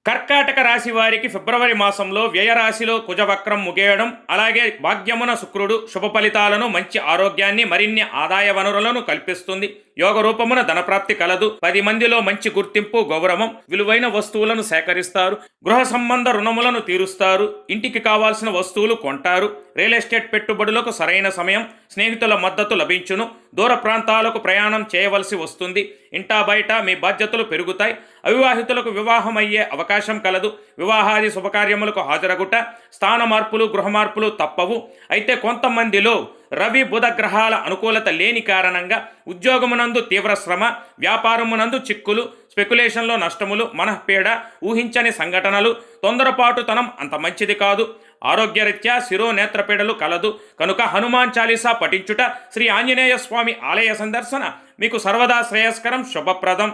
కర్కాటక రాశి వారికి ఫిబ్రవరి మాసంలో వ్యయరాశిలో కుజవక్రం ముగియడం, అలాగే భాగ్యమున శుక్రుడు శుభ ఫలితాలను, మంచి ఆరోగ్యాన్ని, మరిన్ని ఆదాయ వనరులను కల్పిస్తుంది. యోగ రూపమున ధనప్రాప్తి కలదు. 10 మందిలో మంచి గుర్తింపు, గౌరవం, విలువైన వస్తువులను సేకరిస్తారు. గృహ సంబంధ రుణములను తీరుస్తారు. ఇంటికి కావాల్సిన వస్తువులు కొంటారు. రియల్ ఎస్టేట్ పెట్టుబడులకు సరైన సమయం. స్నేహితుల మద్దతు లభించును. దూర ప్రాంతాలకు ప్రయాణం చేయవలసి వస్తుంది. ఇంటా బయట మీ బాధ్యతలు పెరుగుతాయి. అవివాహితులకు వివాహం అయ్యే అవకాశం కలదు. వివాహాది శుభకార్యములకు హాజరగుట, స్థాన మార్పులు, గృహ మార్పులు తప్పవు. అయితే కొంతమందిలో రవి బుధ గ్రహాల అనుకూలత లేని కారణంగా ఉద్యోగమునందు తీవ్ర శ్రమ, వ్యాపారమునందు చిక్కులు, స్పెక్యులేషన్లో నష్టములు, మనఃపీడ, ఊహించని సంఘటనలు, తొందరపాటుతనం అంత మంచిది కాదు. ఆరోగ్యరీత్యా శిరో నేత్రపీడలు కలదు. కనుక హనుమాన్ చాలీసా పఠించుట, శ్రీ ఆంజనేయ స్వామి ఆలయ సందర్శన మీకు సర్వదా శ్రేయస్కరం, శుభప్రదం.